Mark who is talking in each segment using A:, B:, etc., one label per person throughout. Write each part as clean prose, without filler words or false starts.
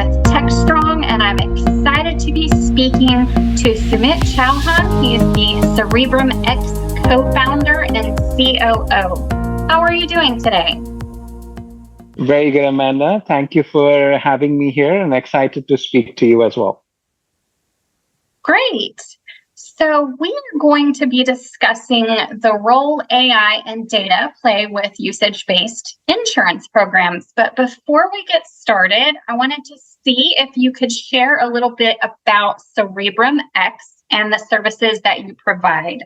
A: with Techstrong, and I'm excited to be speaking to Sumit Chauhan. He is the CerebrumX co-founder and COO. How are you doing today?
B: Very good, Amanda. Thank you for having me here and excited to speak to you as well.
A: Great. So we are going to be discussing the role AI and data play with usage-based insurance programs. But before we get started, I wanted to see if you could share a little bit about CerebrumX and the services that you provide.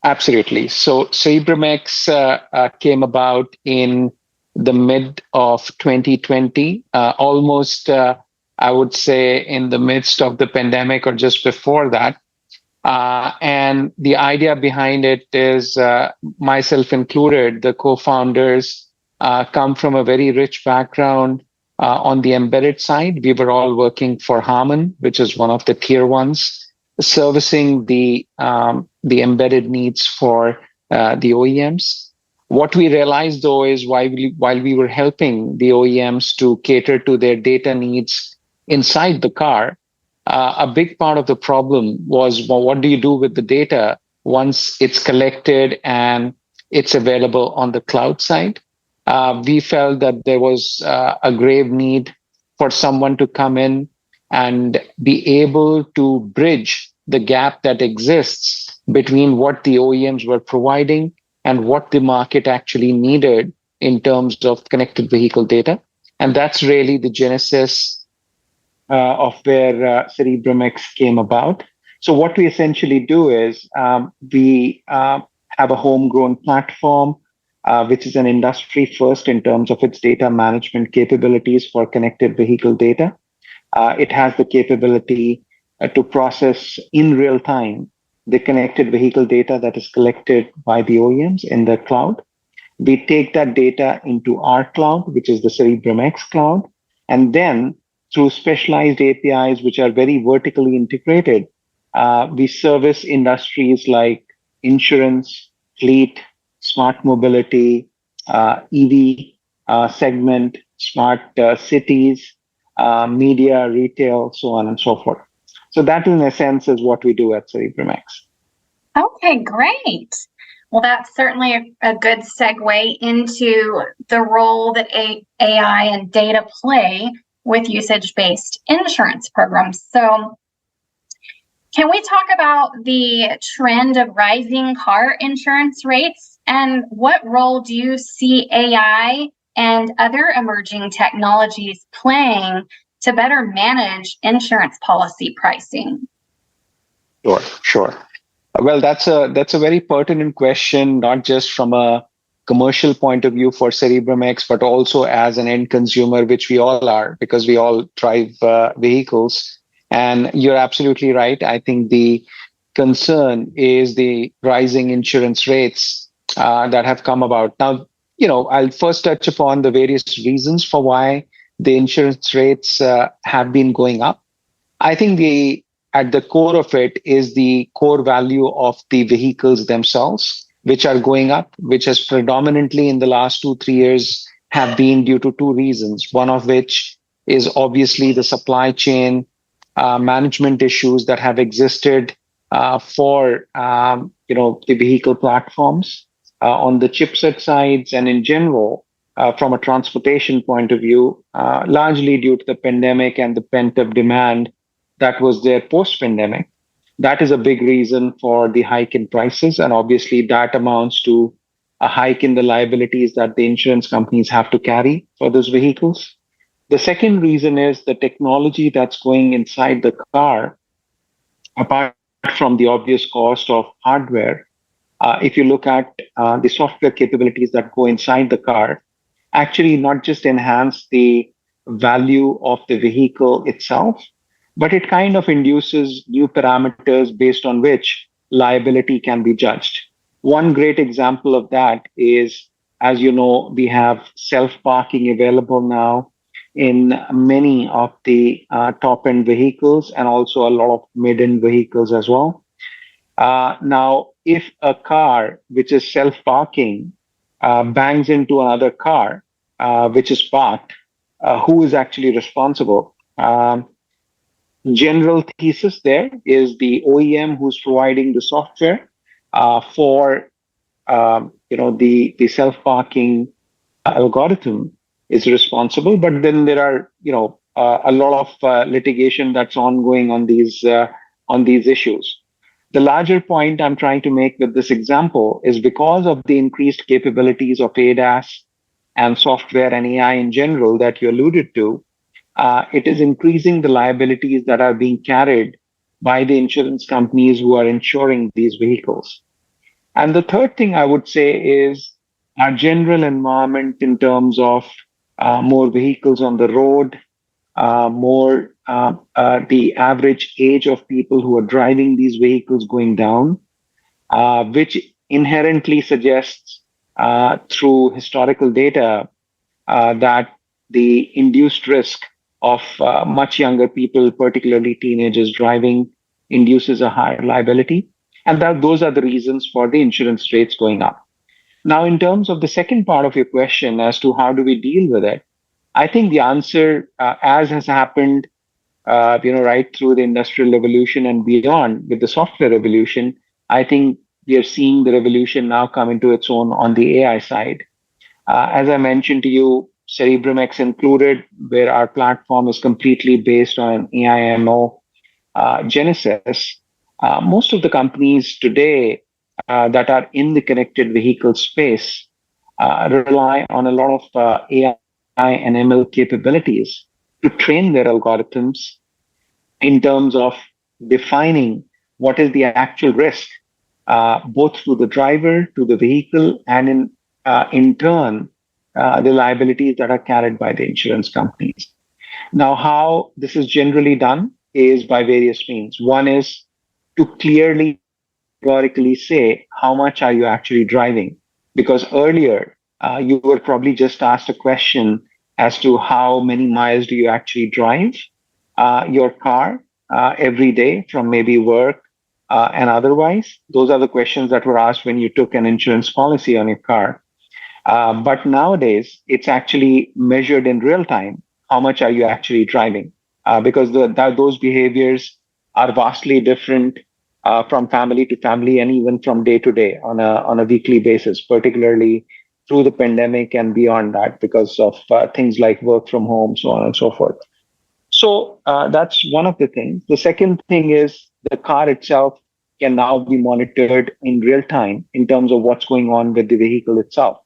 B: Absolutely. So CerebrumX came about in the mid of 2020, almost I would say in the midst of the pandemic or just before that. And the idea behind it is myself included, the co-founders come from a very rich background on the embedded side. We were all working for Harman, which is one of the tier ones, servicing the embedded needs for the OEMs. What we realized, though, is while we were helping the OEMs to cater to their data needs inside the car, a big part of the problem was, well, what do you do with the data once it's collected and it's available on the cloud side? We felt that there was a grave need for someone to come in and be able to bridge the gap that exists between what the OEMs were providing and what the market actually needed in terms of connected vehicle data. And that's really the genesis of where CerebrumX came about. So what we essentially do is we have a homegrown platform, which is an industry first in terms of its data management capabilities for connected vehicle data. It has the capability to process in real time the connected vehicle data that is collected by the OEMs in the cloud. We take that data into our cloud, which is the CerebrumX cloud, and then through specialized APIs, which are very vertically integrated, we service industries like insurance, fleet, smart mobility, EV segment, smart cities, media, retail, so on and so forth. So that, in a sense, is what we do at CerebrumX.
A: Okay, great. Well, that's certainly a good segue into the role that AI and data play with usage-based insurance programs. So can we talk about the trend of rising car insurance rates, and what role do you see AI and other emerging technologies playing to better manage insurance policy pricing?
B: Sure. Well, that's a very pertinent question, not just from a commercial point of view for CerebrumX, but also as an end consumer, which we all are, because we all drive vehicles. And you're absolutely right. I think the concern is the rising insurance rates that have come about. Now, I'll first touch upon the various reasons for why the insurance rates have been going up. I think at the core of it is the core value of the vehicles themselves, which are going up, which has predominantly in the last 2-3 years have been due to two reasons. One of which is obviously the supply chain management issues that have existed for the vehicle platforms on the chipset sides and in general from a transportation point of view, largely due to the pandemic and the pent-up demand that was there post-pandemic. That is a big reason for the hike in prices. And obviously that amounts to a hike in the liabilities that the insurance companies have to carry for those vehicles. The second reason is the technology that's going inside the car, apart from the obvious cost of hardware. If you look at the software capabilities that go inside the car, actually not just enhance the value of the vehicle itself, but it kind of induces new parameters based on which liability can be judged. One great example of that is, as you know, we have self-parking available now in many of the top-end vehicles and also a lot of mid-end vehicles as well. Now, if a car which is self-parking bangs into another car which is parked, who is actually responsible. General thesis there is the OEM who's providing the software for the self-parking algorithm is responsible, but then there are a lot of litigation that's ongoing on these issues. The larger point I'm trying to make with this example is because of the increased capabilities of ADAS and software and AI in general that you alluded to, it is increasing the liabilities that are being carried by the insurance companies who are insuring these vehicles. And the third thing I would say is our general environment in terms of more vehicles on the road, more the average age of people who are driving these vehicles going down, which inherently suggests through historical data that the induced risk of much younger people, particularly teenagers driving, induces a higher liability. And those are the reasons for the insurance rates going up. Now, in terms of the second part of your question as to how do we deal with it, I think the answer, as has happened, right through the industrial revolution and beyond with the software revolution, I think we are seeing the revolution now come into its own on the AI side. As I mentioned to you, CerebrumX included, where our platform is completely based on AIMO genesis. Most of the companies today that are in the connected vehicle space rely on a lot of AI and ML capabilities to train their algorithms in terms of defining what is the actual risk, both to the driver, to the vehicle, and in turn, the liabilities that are carried by the insurance companies. Now, how this is generally done is by various means. One is to clearly categorically say how much are you actually driving, because earlier you were probably just asked a question as to how many miles do you actually drive your car every day from maybe work and otherwise. Those are the questions that were asked when you took an insurance policy on your car. But nowadays, it's actually measured in real time. How much are you actually driving? Because those behaviors are vastly different from family to family and even from day to day on a weekly basis, particularly through the pandemic and beyond that, because of things like work from home, so on and so forth. So that's one of the things. The second thing is the car itself can now be monitored in real time in terms of what's going on with the vehicle itself,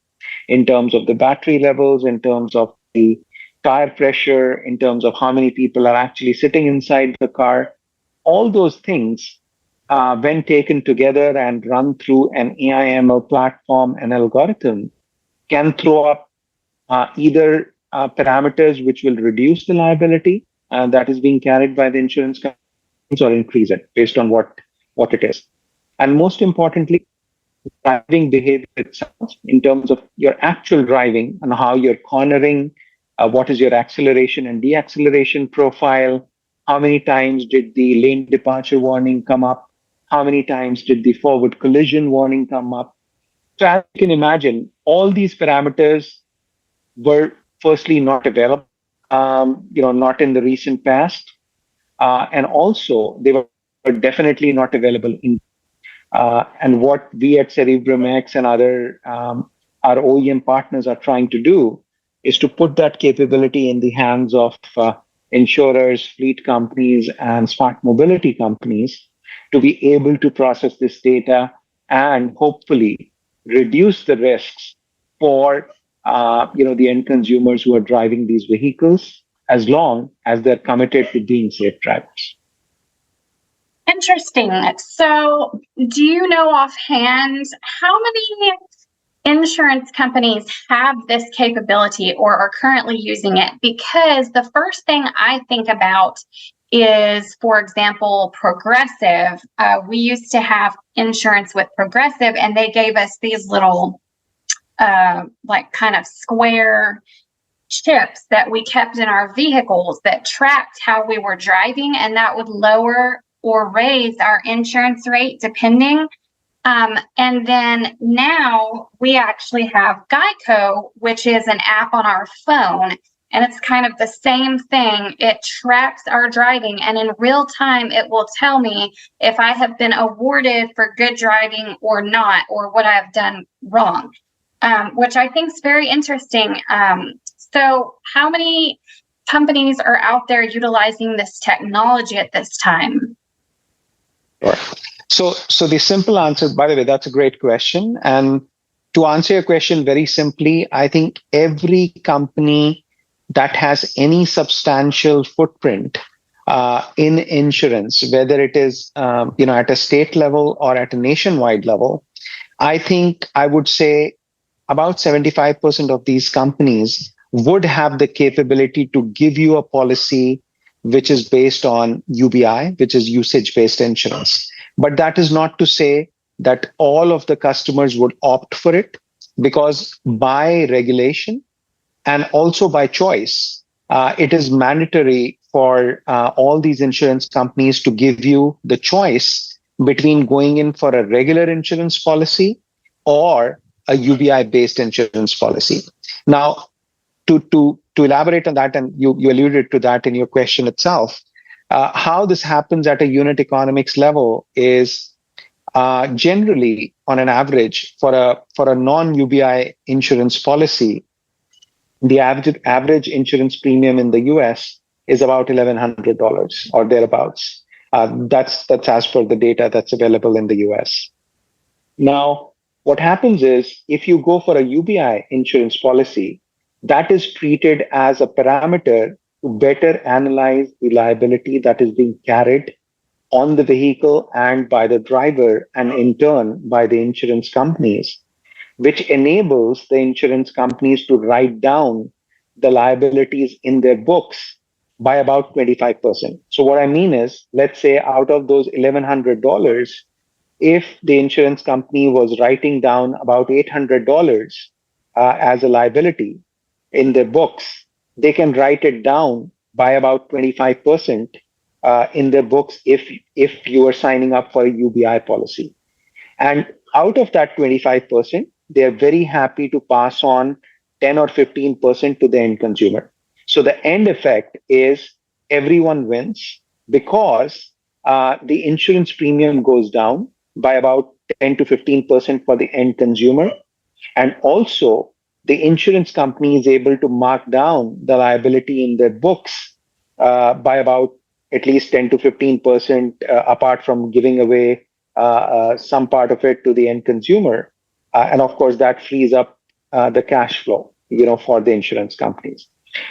B: in terms of the battery levels, in terms of the tire pressure, in terms of how many people are actually sitting inside the car. All those things, when taken together and run through an AI/ML platform and algorithm, can throw up either parameters which will reduce the liability that is being carried by the insurance companies or increase it based on what it is. And most importantly, driving behavior itself in terms of your actual driving and how you're cornering, what is your acceleration and deacceleration profile, how many times did the lane departure warning come up, how many times did the forward collision warning come up. So as you can imagine, all these parameters were firstly not available, not in the recent past, and also they were definitely not available in. And what we at CerebrumX and other our OEM partners are trying to do is to put that capability in the hands of insurers, fleet companies, and smart mobility companies to be able to process this data and hopefully reduce the risks for the end consumers who are driving these vehicles, as long as they're committed to being safe drivers.
A: Interesting. So, do you know offhand how many insurance companies have this capability or are currently using it? Because the first thing I think about is, for example, Progressive. We used to have insurance with Progressive, and they gave us these little, kind of square chips that we kept in our vehicles that tracked how we were driving, and that would lower or raise our insurance rate depending. And then now we actually have Geico, which is an app on our phone. And it's kind of the same thing. It tracks our driving, and in real time, it will tell me if I have been awarded for good driving or not, or what I've done wrong, which I think is very interesting. So how many companies are out there utilizing this technology at this time?
B: Sure. So the simple answer, by the way, that's a great question. And to answer your question very simply, I think every company that has any substantial footprint in insurance, whether it is at a state level or at a nationwide level, I think I would say about 75% of these companies would have the capability to give you a policy which is based on UBI, which is usage-based insurance. But that is not to say that all of the customers would opt for it, because by regulation and also by choice, it is mandatory for all these insurance companies to give you the choice between going in for a regular insurance policy or a UBI-based insurance policy. Now, to elaborate on that, and you alluded to that in your question itself, how this happens at a unit economics level is generally, on an average, for a non-UBI insurance policy, the average insurance premium in the US is about $1,100 or thereabouts. That's as per the data that's available in the US. Now, what happens is if you go for a UBI insurance policy, that is treated as a parameter to better analyze the liability that is being carried on the vehicle and by the driver, and in turn by the insurance companies, which enables the insurance companies to write down the liabilities in their books by about 25%. So what I mean is, let's say out of those $1,100, if the insurance company was writing down about $800 as a liability in their books, they can write it down by about 25% in their books if you are signing up for a UBI policy. And out of that 25%, they are very happy to pass on 10 or 15% to the end consumer. So the end effect is everyone wins, because the insurance premium goes down by about 10 to 15% for the end consumer. And also, the insurance company is able to mark down the liability in their books by about at least 10 to 15%, apart from giving away some part of it to the end consumer. And of course, that frees up the cash flow, for the insurance companies.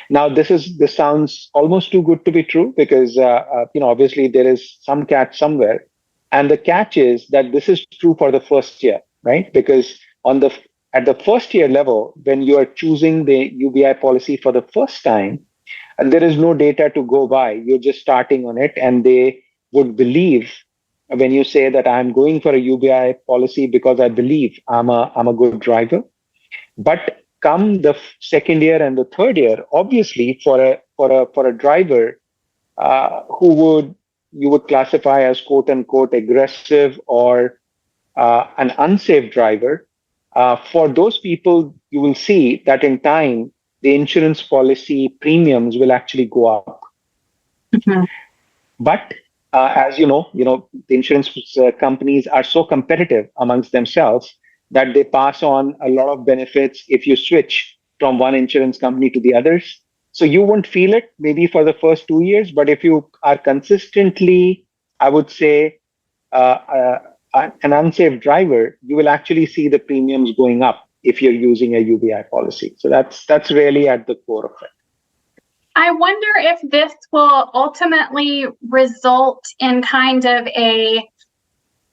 B: Now, this sounds almost too good to be true, because obviously there is some catch somewhere, and the catch is that this is true for the first year, right? Because at the first year level, when you are choosing the UBI policy for the first time, and there is no data to go by, you're just starting on it, and they would believe when you say that I'm going for a UBI policy because I believe I'm a good driver. But come the second year and the third year, obviously for a driver who you would classify as quote unquote aggressive or an unsafe driver, for those people, you will see that in time the insurance policy premiums will actually go up.
A: Mm-hmm.
B: But as you know, the insurance companies are so competitive amongst themselves that they pass on a lot of benefits if you switch from one insurance company to the others. So you won't feel it maybe for the first 2 years, but if you are consistently, I would say, an unsafe driver, you will actually see the premiums going up if you're using a UBI policy. So that's really at the core of it.
A: I wonder if this will ultimately result in kind of a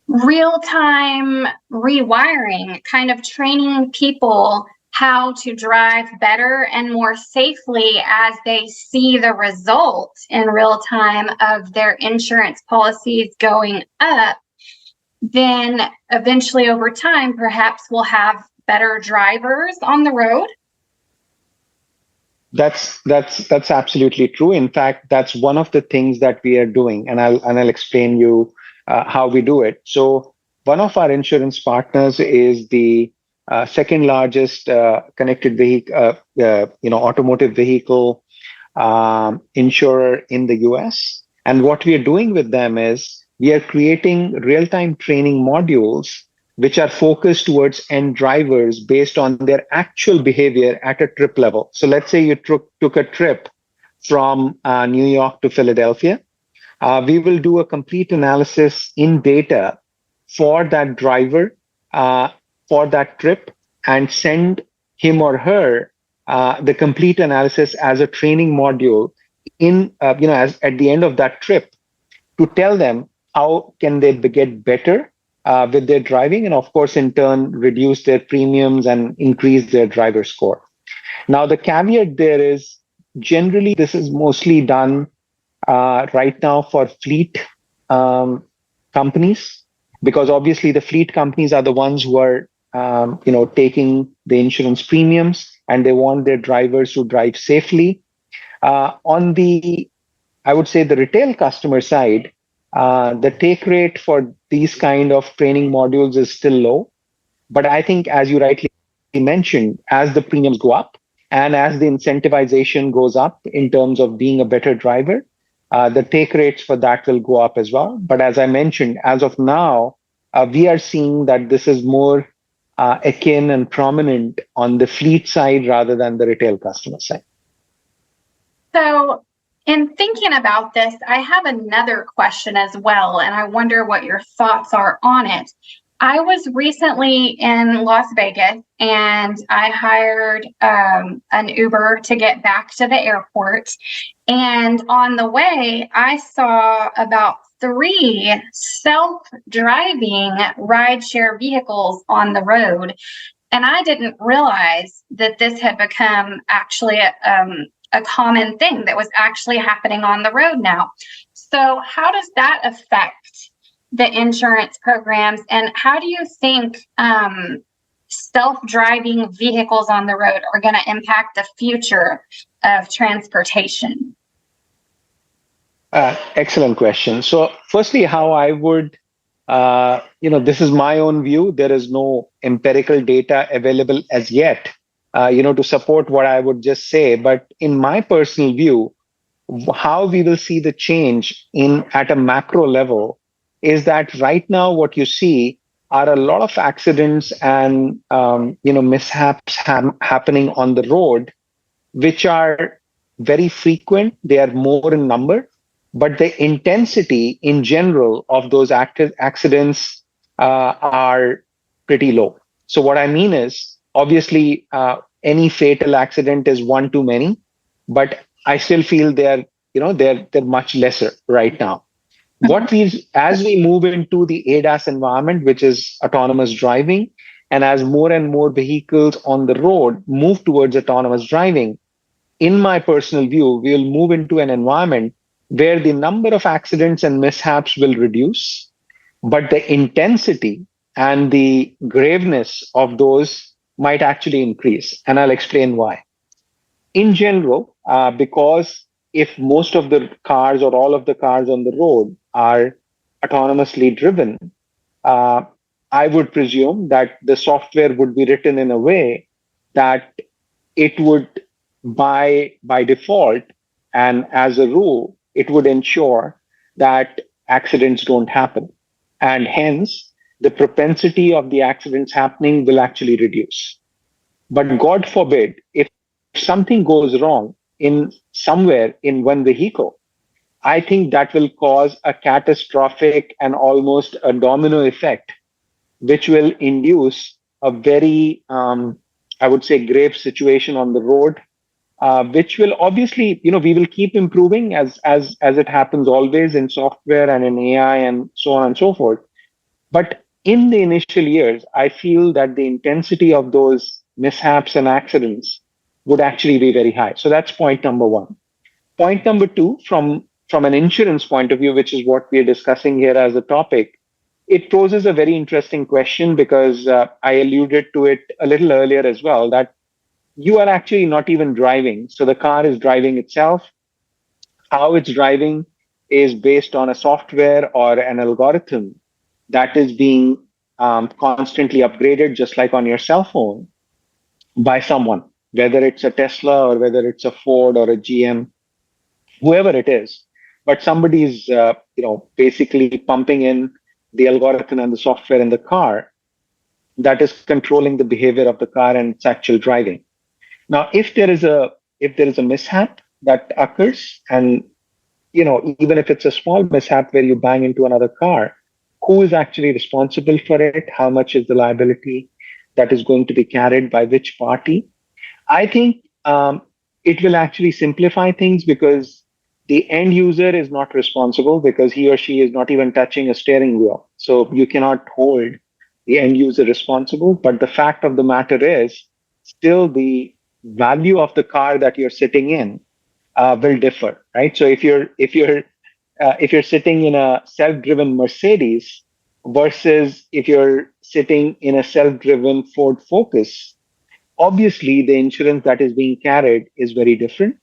A: real-time rewiring, kind of training people how to drive better and more safely as they see the result in real time of their insurance policies going up. Then eventually over time, perhaps we'll have better drivers on the road.
B: That's absolutely true. In fact, that's one of the things that we are doing, and I'll explain you how we do it. So one of our insurance partners is the second largest connected vehicle, automotive vehicle insurer in the US. And what we are doing with them is we are creating real-time training modules which are focused towards end drivers based on their actual behavior at a trip level. So let's say you took a trip from New York to Philadelphia. We will do a complete analysis in data for that driver for that trip and send him or her the complete analysis as a training module in as at the end of that trip to tell them how can they get better with their driving, and of course in turn reduce their premiums and increase their driver score. Now the caveat there is generally this is mostly done right now for fleet companies, because obviously the fleet companies are the ones who are taking the insurance premiums and they want their drivers to drive safely. On the, I would say, the retail customer side, the take rate for these kind of training modules is still low. But I think, as you rightly mentioned, as the premiums go up and as the incentivization goes up in terms of being a better driver, the take rates for that will go up as well. But as I mentioned, as of now, we are seeing that this is more akin and prominent on the fleet side rather than the retail customer side.
A: So, in thinking about this, I have another question as well, and I wonder what your thoughts are on it. I was recently in Las Vegas and I hired an Uber to get back to the airport. And on the way, I saw about 3 self-driving rideshare vehicles on the road. And I didn't realize that this had become actually a common thing that was actually happening on the road now. So how does that affect the insurance programs, and how do you think self-driving vehicles on the road are going to impact the future of transportation?
B: Excellent question. So firstly, how I would, this is my own view. There is no empirical data available as yet, to support what I would just say. But in my personal view, how we will see the change at a macro level is that right now what you see are a lot of accidents and mishaps happening on the road, which are very frequent. They are more in number, but the intensity in general of those accidents are pretty low. So what I mean is, obviously, any fatal accident is one too many, but I still feel they're much lesser right now. As we move into the ADAS environment, which is autonomous driving, and as more and more vehicles on the road move towards autonomous driving, in my personal view, we will move into an environment where the number of accidents and mishaps will reduce, but the intensity and the graveness of those might actually increase. And I'll explain why. In general, because if most of the cars or all of the cars on the road are autonomously driven, I would presume that the software would be written in a way that it would, by default and as a rule, it would ensure that accidents don't happen. And hence, the propensity of the accidents happening will actually reduce. But God forbid, if something goes wrong in somewhere in one vehicle, I think that will cause a catastrophic and almost a domino effect, which will induce a very, I would say, grave situation on the road, which will obviously, we will keep improving as it happens always in software and in AI and so on and so forth. But in the initial years, I feel that the intensity of those mishaps and accidents would actually be very high. So that's point number one. Point number two, from an insurance point of view, which is what we are discussing here as a topic, it poses a very interesting question because I alluded to it a little earlier as well, that you are actually not even driving. So the car is driving itself. How it's driving is based on a software or an algorithm that is being
C: constantly upgraded, just like on your cell phone, by someone, whether it's a Tesla or whether it's a Ford or a GM, whoever it is. But somebody's, basically pumping in the algorithm and the software in the car that is controlling the behavior of the car and its actual driving. Now, if there is a mishap that occurs, and even if it's a small mishap where you bang into another car, who is actually responsible for it? How much is the liability that is going to be carried by which party? I think it will actually simplify things because the end user is not responsible because he or she is not even touching a steering wheel. So you cannot hold the end user responsible. But the fact of the matter is, still the value of the car that you're sitting in will differ, right? So if you're sitting in a self-driven Mercedes versus if you're sitting in a self-driven Ford Focus, obviously the insurance that is being carried is very different.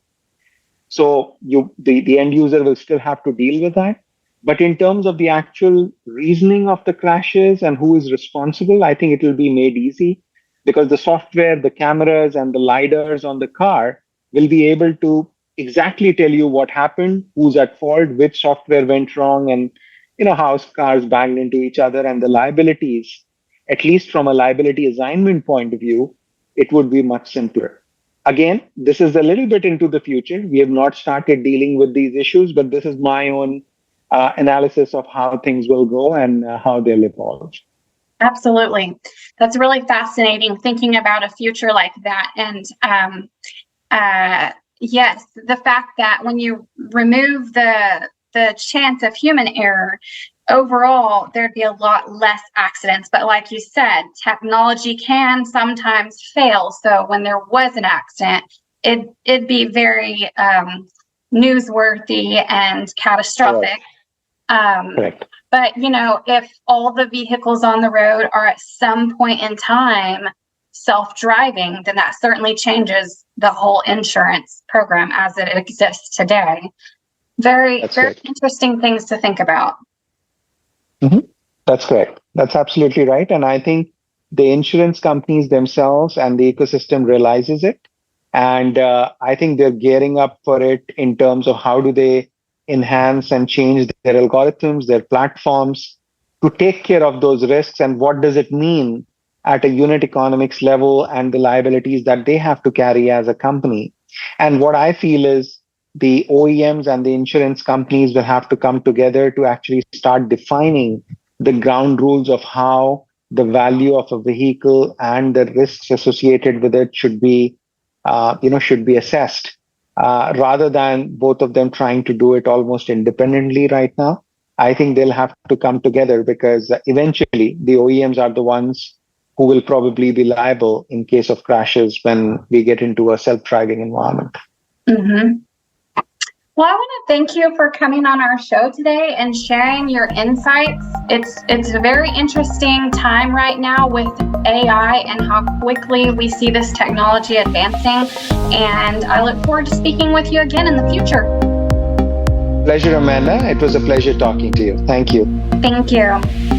C: So the end user will still have to deal with that. But in terms of the actual reasoning of the crashes and who is responsible, I think it will be made easy because the software, the cameras, and the lidars on the car will be able to exactly tell you what happened, who's at fault, which software went wrong, and how cars banged into each other and the liabilities. At least from a liability assignment point of view, it would be much simpler. Again, this is a little bit into the future. We have not started dealing with these issues, but this is my own analysis of how things will go and how they'll evolve.
A: Absolutely. That's really fascinating thinking about a future like that. And yes, the fact that when you remove the chance of human error, overall, there'd be a lot less accidents. But like you said, technology can sometimes fail. So when there was an accident, it'd be very newsworthy and catastrophic.
C: Correct.
A: But, if all the vehicles on the road are at some point in time self-driving, then that certainly changes the whole insurance program as it exists today. Very interesting things to think about.
C: Mm-hmm. That's correct. That's absolutely right. And I think the insurance companies themselves and the ecosystem realizes it. And I think they're gearing up for it in terms of how do they enhance and change their algorithms, their platforms to take care of those risks and what does it mean at a unit economics level and the liabilities that they have to carry as a company. And what I feel is the OEMs and the insurance companies will have to come together to actually start defining the ground rules of how the value of a vehicle and the risks associated with it should be assessed, rather than both of them trying to do it almost independently right now. I think they'll have to come together because eventually the OEMs are the ones who will probably be liable in case of crashes when we get into a self-driving environment.
A: Mm-hmm. Well, I want to thank you for coming on our show today and sharing your insights. It's a very interesting time right now with AI and how quickly we see this technology advancing. And I look forward to speaking with you again in the future.
C: Pleasure, Amanda. It was a pleasure talking to you. Thank you.
A: Thank you.